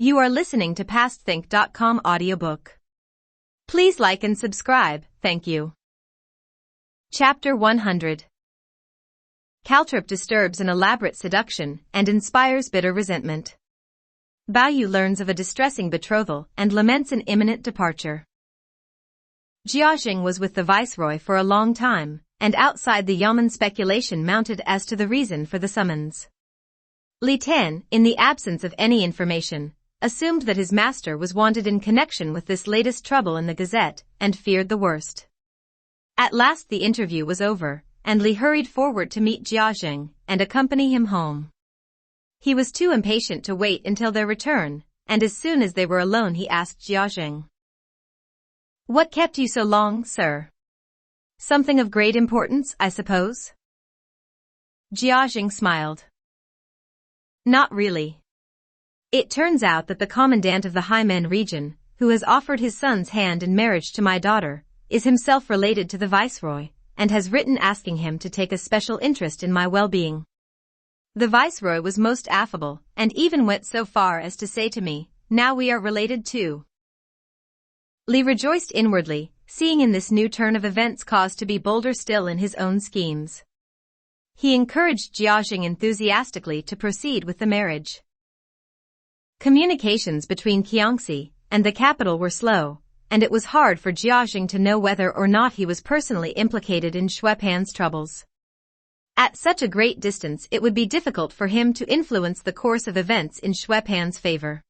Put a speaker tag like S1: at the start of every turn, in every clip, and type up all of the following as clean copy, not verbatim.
S1: You are listening to PastThink.com audiobook. Please like and subscribe, thank you. Chapter 100. Caltrip disturbs an elaborate seduction and inspires bitter resentment. Bao learns of a distressing betrothal and laments an imminent departure. Jiaxing was with the viceroy for a long time, and outside the yamen speculation mounted as to the reason for the summons. Li Tan, in the absence of any information, assumed that his master was wanted in connection with this latest trouble in the Gazette, and feared the worst. At last the interview was over, and Li hurried forward to meet Jiaxing and accompany him home. He was too impatient to wait until their return, and as soon as they were alone he asked Jiaxing, "What kept you so long, sir? Something of great importance, I suppose?" Jiaxing smiled. "Not really. It turns out that the commandant of the Haimen region, who has offered his son's hand in marriage to my daughter, is himself related to the viceroy, and has written asking him to take a special interest in my well-being. The viceroy was most affable, and even went so far as to say to me, 'Now we are related too.'" Li rejoiced inwardly, seeing in this new turn of events cause to be bolder still in his own schemes. He encouraged Jiaxing enthusiastically to proceed with the marriage. Communications between Qiangxi and the capital were slow, and it was hard for Jiaxing to know whether or not he was personally implicated in Xuepan's troubles. At such a great distance it would be difficult for him to influence the course of events in Xuepan's favor.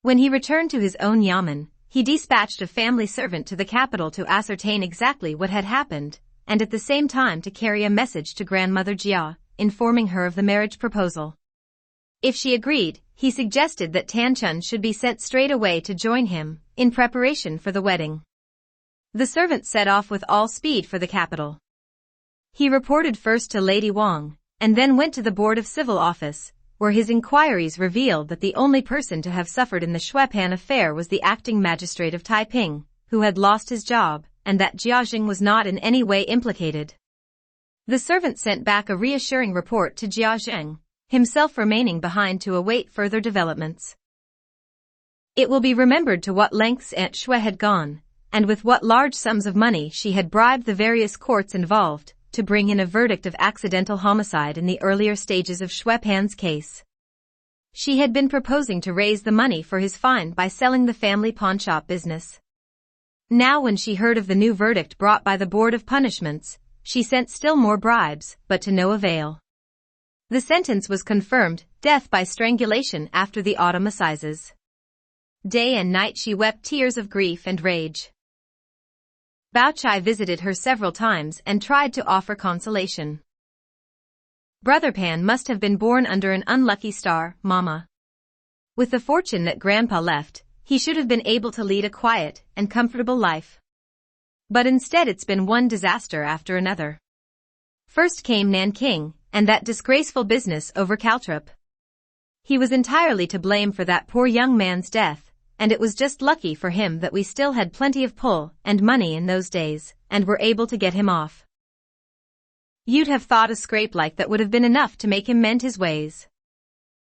S1: When he returned to his own yamen, he dispatched a family servant to the capital to ascertain exactly what had happened, and at the same time to carry a message to grandmother Jia, informing her of the marriage proposal. If she agreed, he suggested that Tanchun should be sent straight away to join him, in preparation for the wedding. The servant set off with all speed for the capital. He reported first to Lady Wang, and then went to the Board of Civil Office, where his inquiries revealed that the only person to have suffered in the Xuepan affair was the acting magistrate of Taiping, who had lost his job, and that Jiaxing was not in any way implicated. The servant sent back a reassuring report to Jiaxing, himself remaining behind to await further developments. It will be remembered to what lengths Aunt Xue had gone, and with what large sums of money she had bribed the various courts involved, to bring in a verdict of accidental homicide in the earlier stages of Xuepan's case. She had been proposing to raise the money for his fine by selling the family pawnshop business. Now when she heard of the new verdict brought by the Board of Punishments, she sent still more bribes, but to no avail. The sentence was confirmed, death by strangulation after the autumn assizes. Day and night she wept tears of grief and rage. Bao Chai visited her several times and tried to offer consolation. "Brother Pan must have been born under an unlucky star, Mama. With the fortune that Grandpa left, he should have been able to lead a quiet and comfortable life. But instead it's been one disaster after another. First came Nanking, and that disgraceful business over Caltrip. He was entirely to blame for that poor young man's death, and it was just lucky for him that we still had plenty of pull and money in those days, and were able to get him off. You'd have thought a scrape like that would have been enough to make him mend his ways.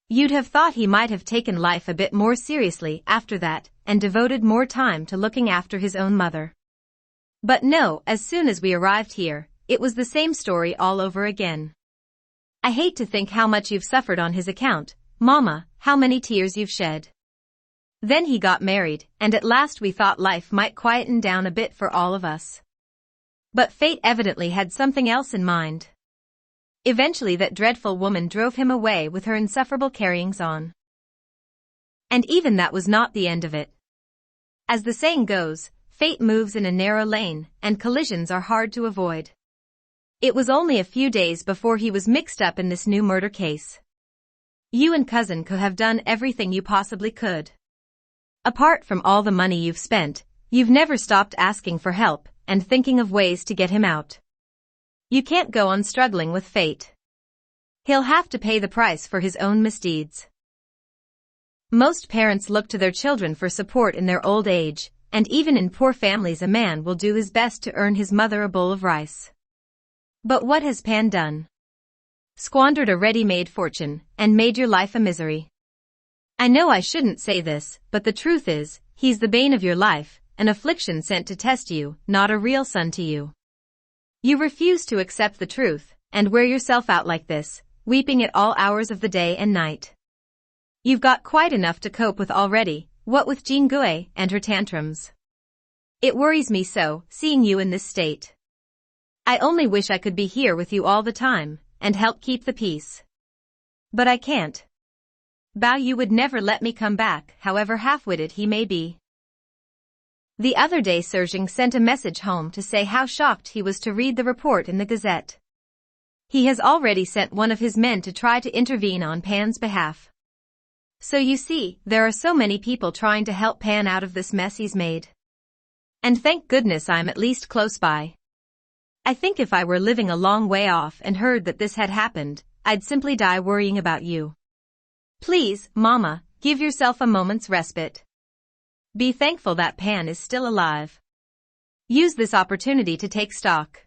S1: You'd have thought he might have taken life a bit more seriously after that, and devoted more time to looking after his own mother. But no, as soon as we arrived here, it was the same story all over again. I hate to think how much you've suffered on his account, Mama, how many tears you've shed. Then he got married, and at last we thought life might quieten down a bit for all of us. But fate evidently had something else in mind. Eventually that dreadful woman drove him away with her insufferable carryings-on. And even that was not the end of it. As the saying goes, fate moves in a narrow lane, and collisions are hard to avoid. It was only a few days before he was mixed up in this new murder case. You and Cousin could have done everything you possibly could. Apart from all the money you've spent, you've never stopped asking for help and thinking of ways to get him out. You can't go on struggling with fate. He'll have to pay the price for his own misdeeds. Most parents look to their children for support in their old age, and even in poor families a man will do his best to earn his mother a bowl of rice. But what has Pan done? Squandered a ready-made fortune, and made your life a misery. I know I shouldn't say this, but the truth is, he's the bane of your life, an affliction sent to test you, not a real son to you. You refuse to accept the truth, and wear yourself out like this, weeping at all hours of the day and night. You've got quite enough to cope with already, what with Jingui and her tantrums. It worries me so, seeing you in this state. I only wish I could be here with you all the time, and help keep the peace. But I can't. Bao Yu would never let me come back, however half-witted he may be. The other day Serging sent a message home to say how shocked he was to read the report in the Gazette. He has already sent one of his men to try to intervene on Pan's behalf. So you see, there are so many people trying to help Pan out of this mess he's made. And thank goodness I'm at least close by. I think if I were living a long way off and heard that this had happened, I'd simply die worrying about you. Please, Mama, give yourself a moment's respite. Be thankful that Pan is still alive. Use this opportunity to take stock.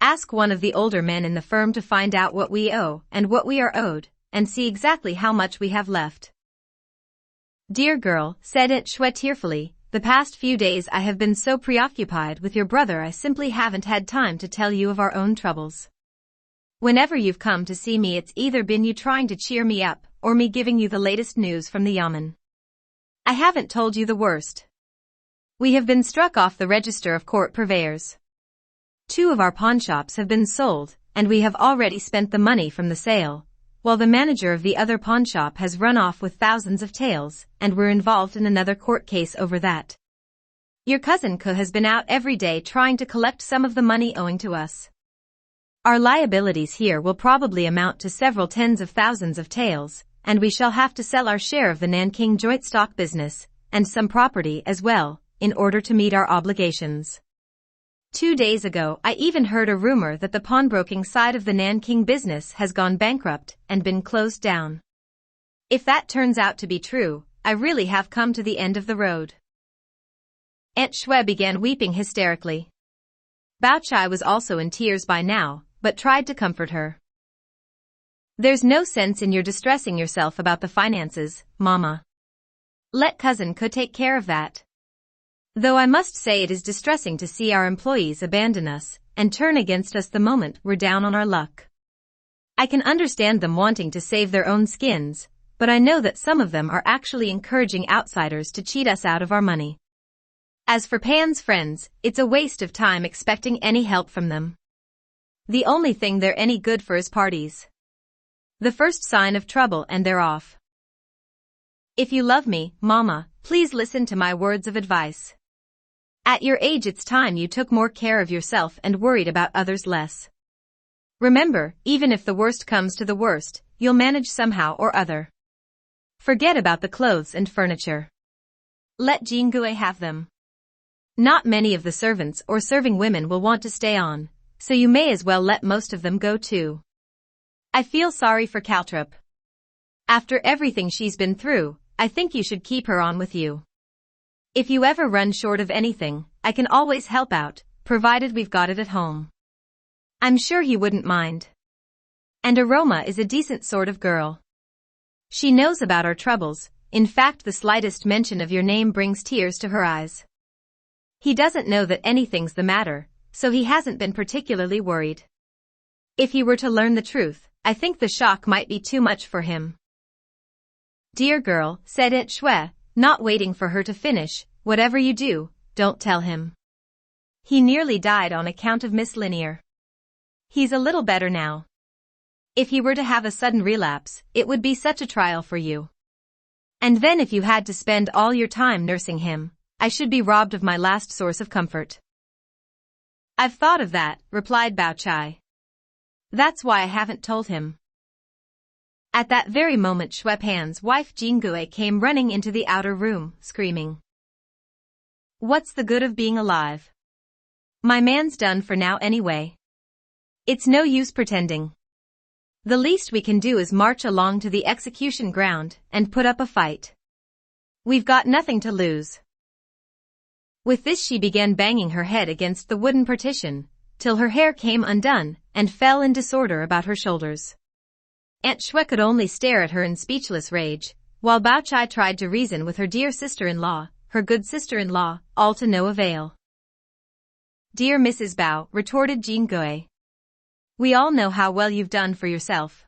S1: Ask one of the older men in the firm to find out what we owe and what we are owed, and see exactly how much we have left. Dear girl, said Aunt Xue tearfully, the past few days I have been so preoccupied with your brother I simply haven't had time to tell you of our own troubles. Whenever you've come to see me it's either been you trying to cheer me up, or me giving you the latest news from the Yamen. I haven't told you the worst. We have been struck off the register of court purveyors. 2 of our pawnshops have been sold, and we have already spent the money from the sale, while the manager of the other pawnshop has run off with thousands of taels, and we're involved in another court case over that. Your cousin Ko has been out every day trying to collect some of the money owing to us. Our liabilities here will probably amount to several tens of thousands of taels, and we shall have to sell our share of the Nanking joint stock business, and some property as well, in order to meet our obligations. 2 days ago I even heard a rumor that the pawnbroking side of the Nanking business has gone bankrupt and been closed down. If that turns out to be true, I really have come to the end of the road. Aunt Xue began weeping hysterically. Bao Chai was also in tears by now, but tried to comfort her. There's no sense in your distressing yourself about the finances, Mama. Let cousin Ko take care of that. Though I must say it is distressing to see our employees abandon us and turn against us the moment we're down on our luck. I can understand them wanting to save their own skins, but I know that some of them are actually encouraging outsiders to cheat us out of our money. As for Pan's friends, it's a waste of time expecting any help from them. The only thing they're any good for is parties. The first sign of trouble and they're off. If you love me, Mama, please listen to my words of advice. At your age it's time you took more care of yourself and worried about others less. Remember, even if the worst comes to the worst, you'll manage somehow or other. Forget about the clothes and furniture. Let Jingui have them. Not many of the servants or serving women will want to stay on, so you may as well let most of them go too. I feel sorry for Caltrip. After everything she's been through, I think you should keep her on with you. If you ever run short of anything, I can always help out, provided we've got it at home. I'm sure he wouldn't mind. And Aroma is a decent sort of girl. She knows about our troubles, in fact the slightest mention of your name brings tears to her eyes. He doesn't know that anything's the matter, so he hasn't been particularly worried. If he were to learn the truth, I think the shock might be too much for him. Dear girl, said Aunt Xue, not waiting for her to finish, whatever you do, don't tell him. He nearly died on account of Miss Linear. He's a little better now. If he were to have a sudden relapse, it would be such a trial for you. And then if you had to spend all your time nursing him, I should be robbed of my last source of comfort. I've thought of that, replied Bao Chai. That's why I haven't told him. At that very moment Xue Pan's wife Jingui came running into the outer room, screaming. What's the good of being alive? My man's done for now anyway. It's no use pretending. The least we can do is march along to the execution ground and put up a fight. We've got nothing to lose. With this she began banging her head against the wooden partition, till her hair came undone and fell in disorder about her shoulders. Aunt Xue could only stare at her in speechless rage, while Bao Chai tried to reason with her dear sister-in-law, her good sister-in-law, all to no avail. "Dear Mrs. Bao," retorted Jean Gui, "we all know how well you've done for yourself.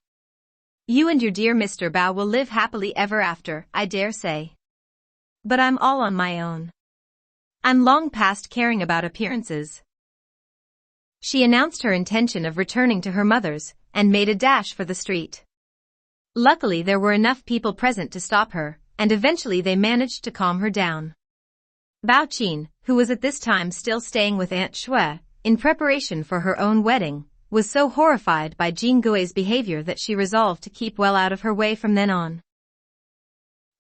S1: You and your dear Mr. Bao will live happily ever after, I dare say. But I'm all on my own. I'm long past caring about appearances." She announced her intention of returning to her mother's, and made a dash for the street. Luckily there were enough people present to stop her, and eventually they managed to calm her down. Bao Qin, who was at this time still staying with Aunt Shui, in preparation for her own wedding, was so horrified by Jean Gui's behavior that she resolved to keep well out of her way from then on.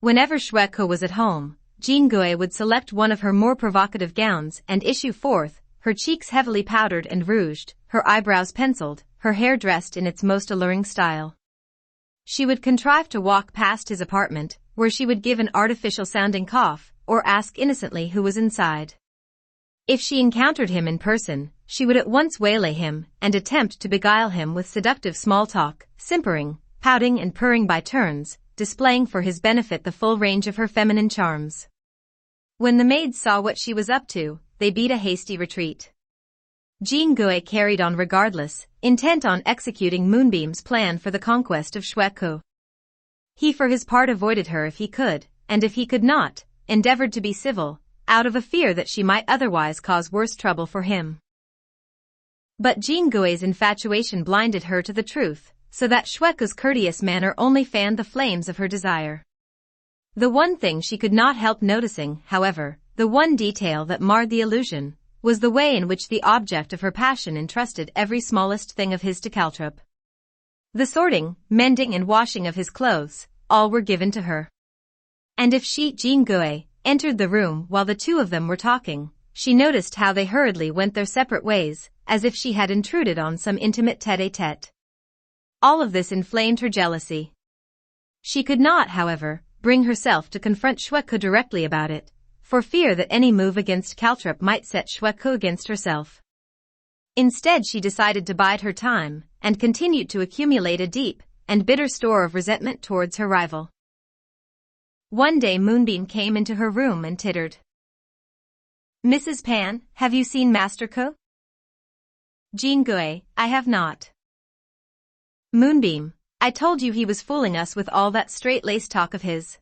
S1: Whenever Xueqin was at home, Jean Gui would select one of her more provocative gowns and issue forth, her cheeks heavily powdered and rouged, her eyebrows penciled, her hair dressed in its most alluring style. She would contrive to walk past his apartment, where she would give an artificial-sounding cough, or ask innocently who was inside. If she encountered him in person, she would at once waylay him and attempt to beguile him with seductive small talk, simpering, pouting and purring by turns, displaying for his benefit the full range of her feminine charms. When the maids saw what she was up to, they beat a hasty retreat. Jean Gui carried on regardless, intent on executing Moonbeam's plan for the conquest of Xueqin. He for his part avoided her if he could, and if he could not, endeavored to be civil, out of a fear that she might otherwise cause worse trouble for him. But Jean Gui's infatuation blinded her to the truth, so that Xueqin's courteous manner only fanned the flames of her desire. The one thing she could not help noticing, however, the one detail that marred the illusion, was the way in which the object of her passion entrusted every smallest thing of his to Caltrop. The sorting, mending and washing of his clothes, all were given to her. And if she, Jean Gui, entered the room while the two of them were talking, she noticed how they hurriedly went their separate ways, as if she had intruded on some intimate tête-à-tête. All of this inflamed her jealousy. She could not, however, bring herself to confront Xueqin directly about it, for fear that any move against Caltrop might set Xueqin against herself. Instead she decided to bide her time, and continued to accumulate a deep and bitter store of resentment towards her rival. One day Moonbeam came into her room and tittered. "Mrs. Pan, have you seen Master Ko?" "Jean Gui, I have not." "Moonbeam, I told you he was fooling us with all that straight-laced talk of his.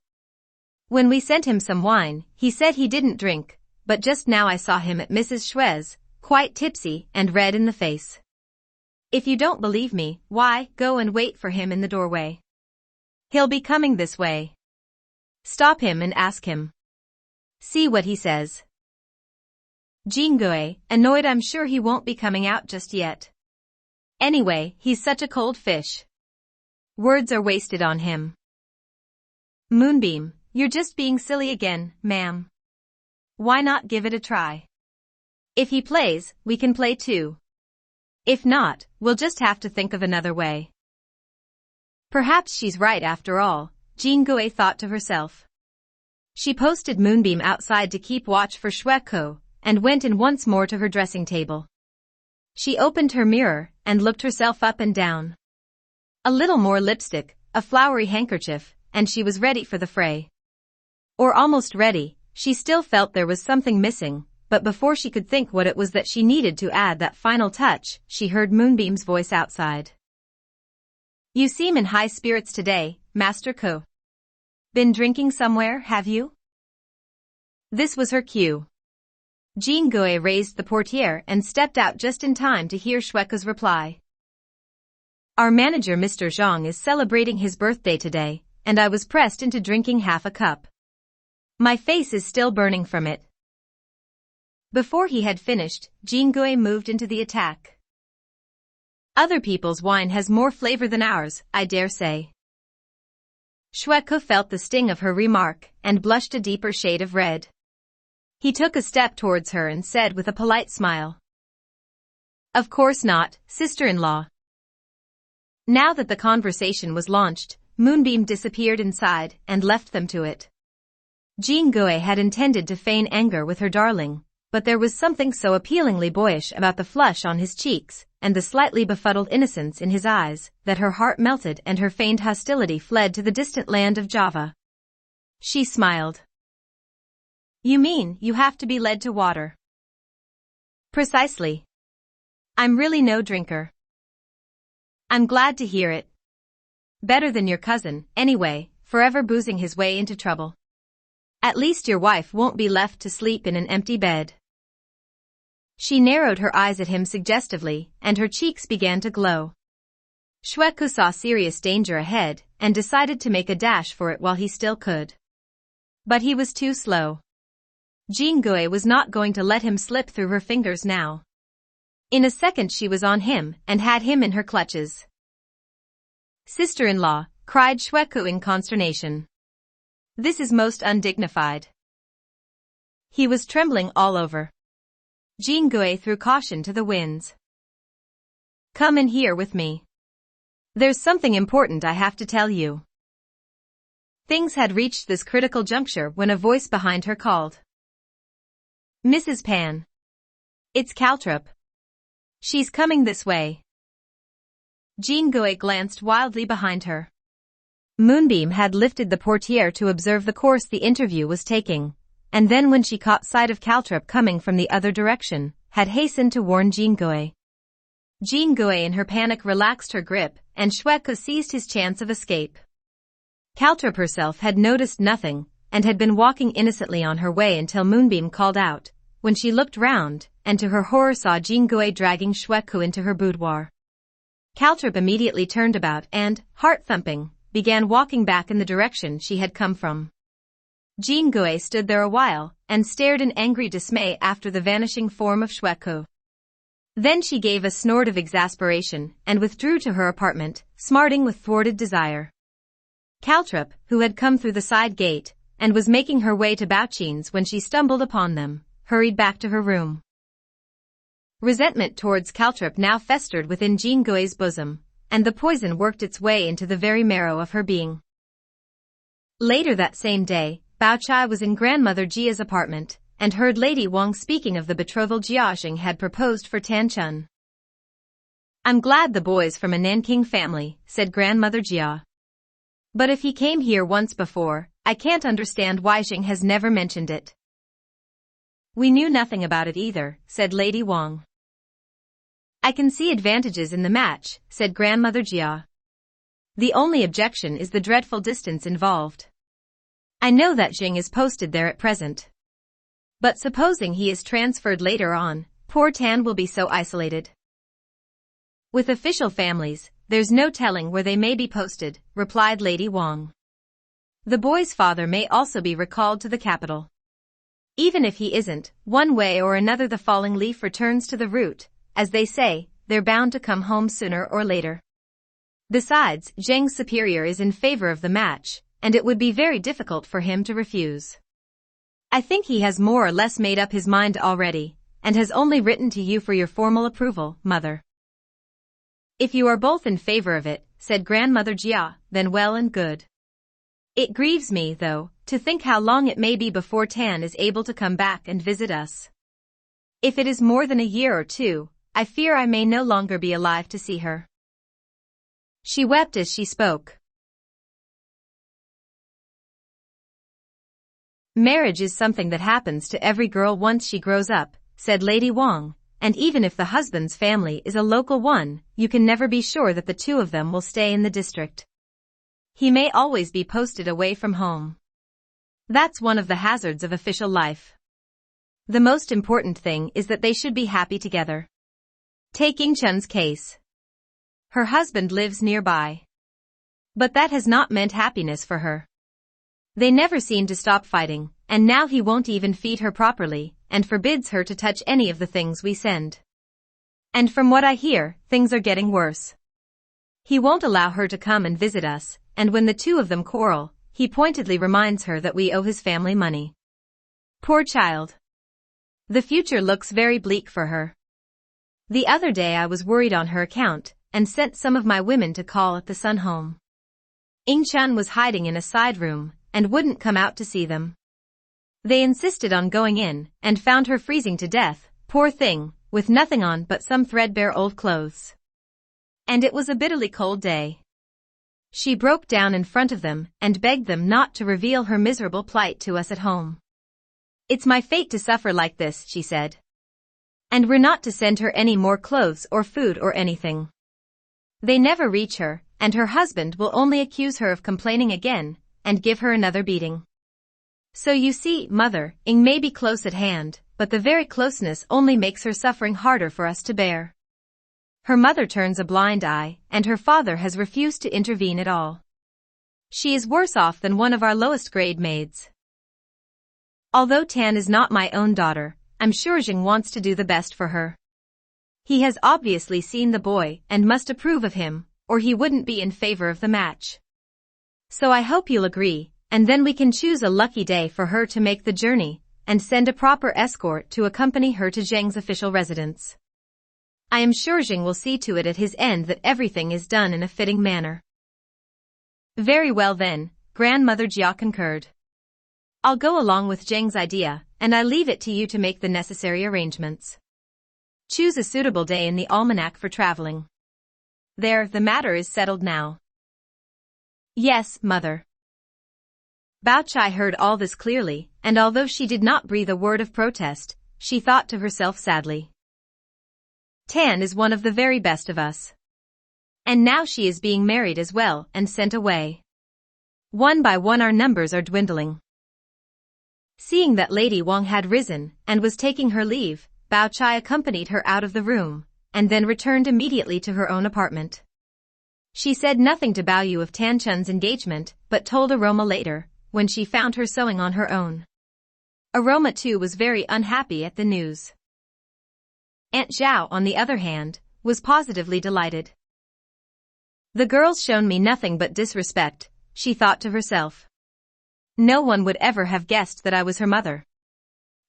S1: When we sent him some wine, he said he didn't drink, but just now I saw him at Mrs. Shui's, quite tipsy and red in the face. If you don't believe me, why, go and wait for him in the doorway. He'll be coming this way. Stop him and ask him. See what he says." Jean Gui, annoyed, "I'm sure he won't be coming out just yet. Anyway, he's such a cold fish. Words are wasted on him." "Moonbeam, you're just being silly again, ma'am. Why not give it a try? If he plays, we can play too. If not, we'll just have to think of another way." Perhaps she's right after all, Jean Gui thought to herself. She posted Moonbeam outside to keep watch for Xueqin, and went in once more to her dressing table. She opened her mirror, and looked herself up and down. A little more lipstick, a flowery handkerchief, and she was ready for the fray. Or almost ready, she still felt there was something missing, but before she could think what it was that she needed to add that final touch, she heard Moonbeam's voice outside. "You seem in high spirits today, Master Ko. Been drinking somewhere, have you?" This was her cue. Jean Gui raised the portiere and stepped out just in time to hear Xueqin's reply. "Our manager Mr. Zhang is celebrating his birthday today, and I was pressed into drinking half a cup. My face is still burning from it." Before he had finished, Jean Gui moved into the attack. "Other people's wine has more flavor than ours, I dare say." Xueqin felt the sting of her remark and blushed a deeper shade of red. He took a step towards her and said with a polite smile, "Of course not, sister-in-law." Now that the conversation was launched, Moonbeam disappeared inside and left them to it. Jean Gui had intended to feign anger with her darling, but there was something so appealingly boyish about the flush on his cheeks and the slightly befuddled innocence in his eyes that her heart melted and her feigned hostility fled to the distant land of Java. She smiled. You mean you have to be led to water? Precisely. I'm really no drinker. I'm glad to hear it. Better than your cousin, anyway, forever boozing his way into trouble. At least your wife won't be left to sleep in an empty bed. She narrowed her eyes at him suggestively, and her cheeks began to glow. Xueqin saw serious danger ahead, and decided to make a dash for it while he still could. But he was too slow. Jingui was not going to let him slip through her fingers now. In a second she was on him, and had him in her clutches. Sister-in-law, cried Xueqin in consternation. This is most undignified. He was trembling all over. Jingui threw caution to the winds. Come in here with me. There's something important I have to tell you. Things had reached this critical juncture when a voice behind her called. Mrs. Pan. It's Caltrop. She's coming this way. Jingui glanced wildly behind her. Moonbeam had lifted the portiere to observe the course the interview was taking, and then when she caught sight of Caltrop coming from the other direction, had hastened to warn Jingui. Jingui in her panic relaxed her grip, and Xueqin seized his chance of escape. Caltrop herself had noticed nothing, and had been walking innocently on her way until Moonbeam called out, when she looked round, and to her horror saw Jingui dragging Xueqin into her boudoir. Caltrop immediately turned about and, heart-thumping, began walking back in the direction she had come from. Jingui stood there a while, and stared in angry dismay after the vanishing form of Xueqin. Then she gave a snort of exasperation, and withdrew to her apartment, smarting with thwarted desire. Caltrop, who had come through the side gate, and was making her way to Baoqin's when she stumbled upon them, hurried back to her room. Resentment towards Caltrop now festered within Jingui's bosom, and the poison worked its way into the very marrow of her being. Later that same day, Baoqi was in Grandmother Jia's apartment, and heard Lady Wang speaking of the betrothal Jiaxing had proposed for Tan Chun. I'm glad the boy's from a Nanking family, said Grandmother Jia. But if he came here once before, I can't understand why Xing has never mentioned it. We knew nothing about it either, said Lady Wang. I can see advantages in the match, said Grandmother Jia. The only objection is the dreadful distance involved. I know that Xing is posted there at present. But supposing he is transferred later on, poor Tan will be so isolated. With official families, there's no telling where they may be posted, replied Lady Wang. The boy's father may also be recalled to the capital. Even if he isn't, one way or another the falling leaf returns to the root. As they say, they're bound to come home sooner or later. Besides, Zheng's superior is in favor of the match, and it would be very difficult for him to refuse. I think he has more or less made up his mind already, and has only written to you for your formal approval, Mother. If you are both in favor of it, said Grandmother Jia, then well and good. It grieves me, though, to think how long it may be before Tan is able to come back and visit us. If it is more than a year or two, I fear I may no longer be alive to see her. She wept as she spoke. Marriage is something that happens to every girl once she grows up, said Lady Wang, and even if the husband's family is a local one, you can never be sure that the two of them will stay in the district. He may always be posted away from home. That's one of the hazards of official life. The most important thing is that they should be happy together. Take Ying Chun's case. Her husband lives nearby. But that has not meant happiness for her. They never seem to stop fighting, and now he won't even feed her properly, and forbids her to touch any of the things we send. And from what I hear, things are getting worse. He won't allow her to come and visit us, and when the two of them quarrel, he pointedly reminds her that we owe his family money. Poor child. The future looks very bleak for her. The other day I was worried on her account, and sent some of my women to call at the Sun home. Ying Chun was hiding in a side room, and wouldn't come out to see them. They insisted on going in, and found her freezing to death, poor thing, with nothing on but some threadbare old clothes. And it was a bitterly cold day. She broke down in front of them and begged them not to reveal her miserable plight to us at home. "It's my fate to suffer like this," she said. "And we're not to send her any more clothes or food or anything. They never reach her, and her husband will only accuse her of complaining again and give her another beating. So you see, Mother-ing may be close at hand, but the very closeness only makes her suffering harder for us to bear. Her mother turns a blind eye, and her father has refused to intervene at all. She is worse off than one of our lowest grade maids. Although Tan is not my own daughter, I'm sure Jing wants to do the best for her. He has obviously seen the boy and must approve of him, or he wouldn't be in favor of the match. So I hope you'll agree, and then we can choose a lucky day for her to make the journey, and send a proper escort to accompany her to Zheng's official residence. I am sure Jing will see to it at his end that everything is done in a fitting manner." "Very well then," Grandmother Jia concurred. "I'll go along with Zheng's idea, and I leave it to you to make the necessary arrangements. Choose a suitable day in the almanac for traveling. There, the matter is settled now." "Yes, Mother." Bao Chai heard all this clearly, and although she did not breathe a word of protest, she thought to herself sadly, "Tan is one of the very best of us. And now she is being married as well and sent away. One by one our numbers are dwindling." Seeing that Lady Wang had risen and was taking her leave, Bao Chai accompanied her out of the room, and then returned immediately to her own apartment. She said nothing to Bao Yu of Tan Chun's engagement, but told Aroma later, when she found her sewing on her own. Aroma too was very unhappy at the news. Aunt Zhao, on the other hand, was positively delighted. "The girl's shown me nothing but disrespect," she thought to herself. "No one would ever have guessed that I was her mother.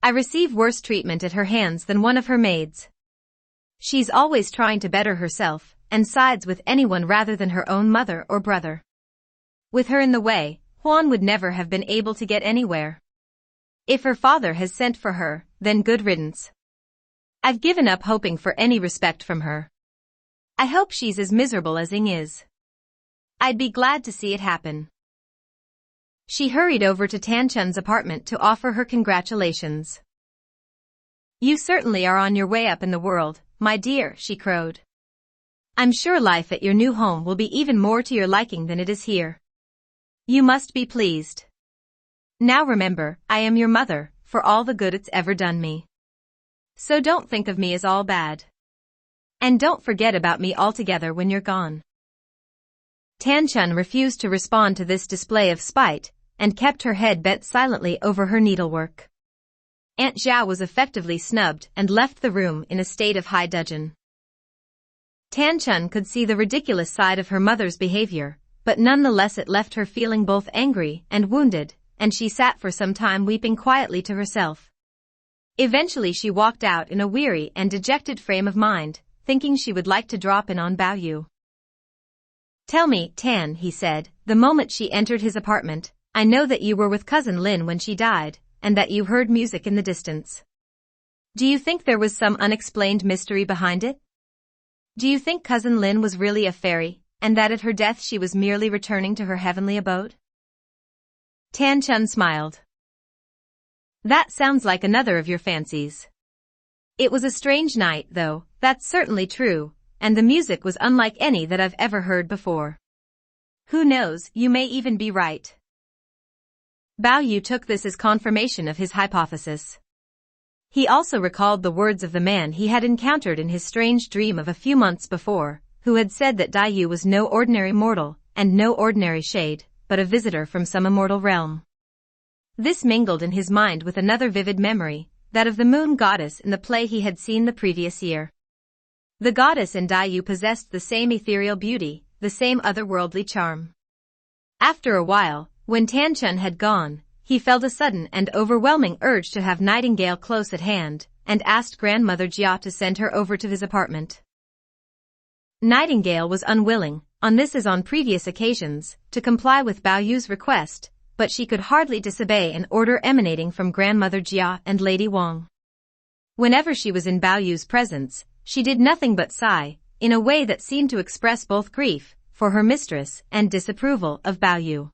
S1: I receive worse treatment at her hands than one of her maids. She's always trying to better herself, and sides with anyone rather than her own mother or brother. With her in the way, Huan would never have been able to get anywhere. If her father has sent for her, then good riddance. I've given up hoping for any respect from her. I hope she's as miserable as Ying is. I'd be glad to see it happen." She hurried over to Tan Chun's apartment to offer her congratulations. "You certainly are on your way up in the world, my dear," she crowed. "I'm sure life at your new home will be even more to your liking than it is here. You must be pleased. Now remember, I am your mother, for all the good it's ever done me. So don't think of me as all bad. And don't forget about me altogether when you're gone." Tan Chun refused to respond to this display of spite, and kept her head bent silently over her needlework. Aunt Zhao was effectively snubbed and left the room in a state of high dudgeon. Tan Chun could see the ridiculous side of her mother's behavior, but nonetheless it left her feeling both angry and wounded, and she sat for some time weeping quietly to herself. Eventually she walked out in a weary and dejected frame of mind, thinking she would like to drop in on Bao Yu. "Tell me, Tan," he said, the moment she entered his apartment, "I know that you were with Cousin Lin when she died, and that you heard music in the distance. Do you think there was some unexplained mystery behind it? Do you think Cousin Lin was really a fairy, and that at her death she was merely returning to her heavenly abode?" Tan Chun smiled. "That sounds like another of your fancies. It was a strange night, though, that's certainly true, and the music was unlike any that I've ever heard before. Who knows, you may even be right." Bao Yu took this as confirmation of his hypothesis. He also recalled the words of the man he had encountered in his strange dream of a few months before, who had said that Dai Yu was no ordinary mortal, and no ordinary shade, but a visitor from some immortal realm. This mingled in his mind with another vivid memory, that of the moon goddess in the play he had seen the previous year. The goddess and Dai Yu possessed the same ethereal beauty, the same otherworldly charm. After a while, when Tan Chun had gone, he felt a sudden and overwhelming urge to have Nightingale close at hand, and asked Grandmother Jia to send her over to his apartment. Nightingale was unwilling, on this as on previous occasions, to comply with Bao Yu's request, but she could hardly disobey an order emanating from Grandmother Jia and Lady Wang. Whenever she was in Bao Yu's presence, she did nothing but sigh, in a way that seemed to express both grief, for her mistress and disapproval of Bao Yu.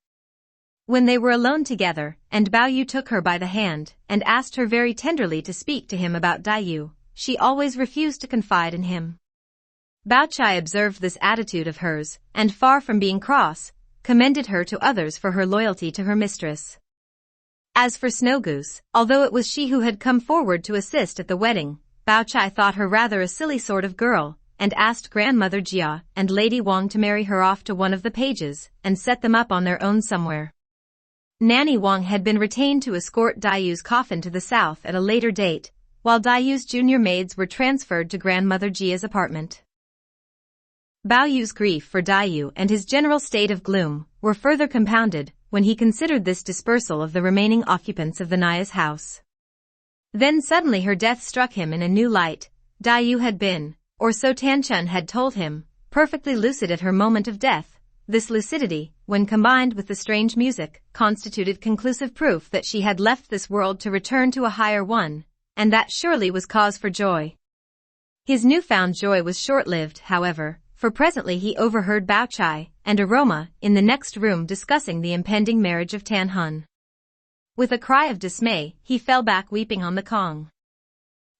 S1: When they were alone together, and Bao Yu took her by the hand and asked her very tenderly to speak to him about Dai Yu, she always refused to confide in him. Bao Chai observed this attitude of hers, and far from being cross, commended her to others for her loyalty to her mistress. As for Snow Goose, although it was she who had come forward to assist at the wedding, Bao Chai thought her rather a silly sort of girl, and asked Grandmother Jia and Lady Wang to marry her off to one of the pages and set them up on their own somewhere. Nanny Wang had been retained to escort Dai Yu's coffin to the south at a later date, while Dai Yu's junior maids were transferred to Grandmother Jia's apartment. Bao Yu's grief for Dai Yu and his general state of gloom were further compounded when he considered this dispersal of the remaining occupants of the Naya's house. Then suddenly her death struck him in a new light. Dai Yu had been, or so Tanchun had told him, perfectly lucid at her moment of death. This lucidity, when combined with the strange music, constituted conclusive proof that she had left this world to return to a higher one, and that surely was cause for joy. His newfound joy was short-lived, however, for presently he overheard Bao Chai and Aroma in the next room discussing the impending marriage of Tan Hun. With a cry of dismay, he fell back weeping on the Kong.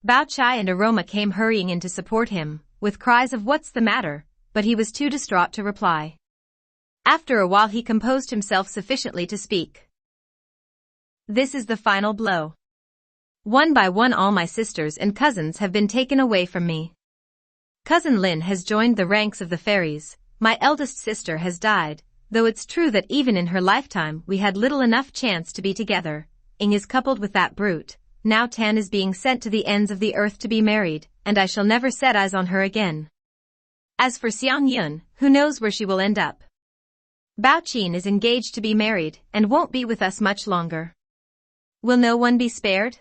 S1: Bao Chai and Aroma came hurrying in to support him, with cries of "What's the matter?" but he was too distraught to reply. After a while he composed himself sufficiently to speak. "This is the final blow. One by one all my sisters and cousins have been taken away from me. Cousin Lin has joined the ranks of the fairies, my eldest sister has died, though it's true that even in her lifetime we had little enough chance to be together. Ing is coupled with that brute, now Tan is being sent to the ends of the earth to be married, and I shall never set eyes on her again. As for Xiang Yun, who knows where she will end up? Bao Qin is engaged to be married and won't be with us much longer. Will no one be spared?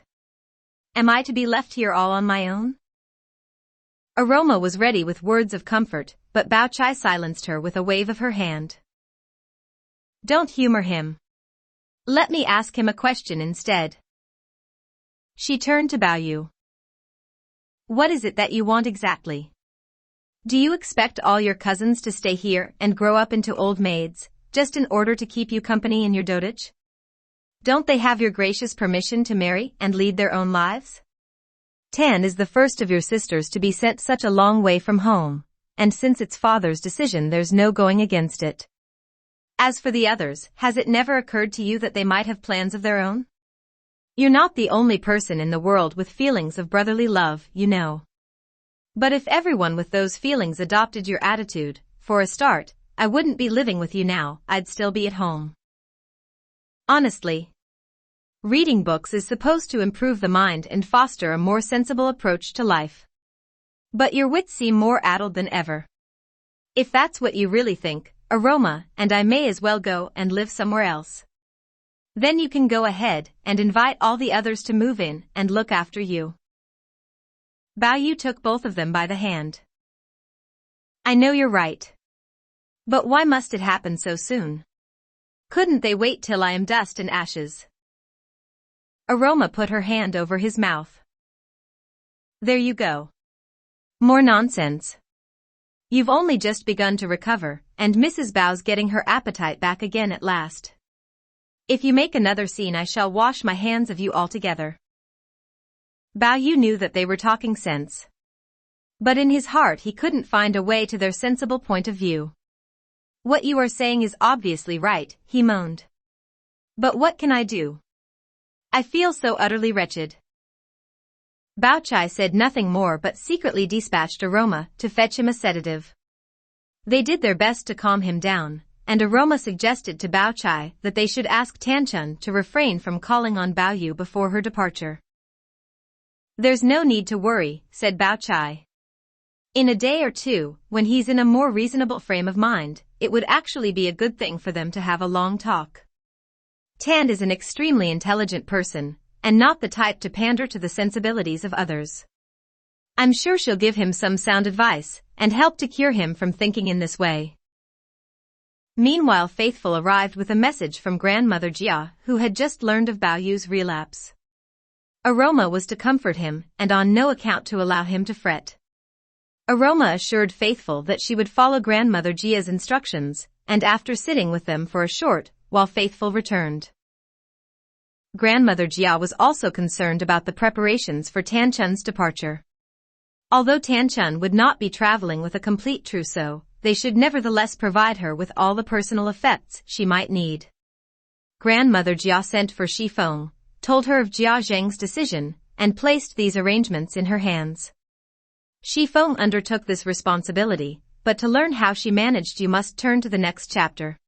S1: Am I to be left here all on my own?" Aroma was ready with words of comfort, but Bao Chai silenced her with a wave of her hand. "Don't humor him. Let me ask him a question instead." She turned to Bao Yu. "What is it that you want exactly? Do you expect all your cousins to stay here and grow up into old maids, just in order to keep you company in your dotage? Don't they have your gracious permission to marry and lead their own lives? Tan is the first of your sisters to be sent such a long way from home, and since it's father's decision there's no going against it. As for the others, has it never occurred to you that they might have plans of their own? You're not the only person in the world with feelings of brotherly love, you know. But if everyone with those feelings adopted your attitude, for a start, I wouldn't be living with you now, I'd still be at home. Honestly. Reading books is supposed to improve the mind and foster a more sensible approach to life. But your wits seem more addled than ever. If that's what you really think, Aroma and I may as well go and live somewhere else. Then you can go ahead and invite all the others to move in and look after you." Bao Yu took both of them by the hand. "I know you're right. But why must it happen so soon? Couldn't they wait till I am dust and ashes?" Aroma put her hand over his mouth. "There you go. More nonsense. You've only just begun to recover, and Mrs. Bao's getting her appetite back again at last. If you make another scene I shall wash my hands of you altogether." Bao Yu knew that they were talking sense. But in his heart he couldn't find a way to their sensible point of view. "What you are saying is obviously right," he moaned. "But what can I do? I feel so utterly wretched." Bao Chai said nothing more but secretly dispatched Aroma to fetch him a sedative. They did their best to calm him down, and Aroma suggested to Bao Chai that they should ask Tanchun to refrain from calling on Bao Yu before her departure. "There's no need to worry," said Bao Chai. "In a day or two, when he's in a more reasonable frame of mind, it would actually be a good thing for them to have a long talk. Tan is an extremely intelligent person, and not the type to pander to the sensibilities of others. I'm sure she'll give him some sound advice, and help to cure him from thinking in this way." Meanwhile Faithful arrived with a message from Grandmother Jia, who had just learned of Bao Yu's relapse. Aroma was to comfort him, and on no account to allow him to fret. Aroma assured Faithful that she would follow Grandmother Jia's instructions, and after sitting with them for a short while Faithful returned. Grandmother Jia was also concerned about the preparations for Tan Chun's departure. Although Tan Chun would not be traveling with a complete trousseau, they should nevertheless provide her with all the personal effects she might need. Grandmother Jia sent for Shi Feng, told her of Jia Zheng's decision, and placed these arrangements in her hands. Shi Feng undertook this responsibility, but to learn how she managed you must turn to the next chapter.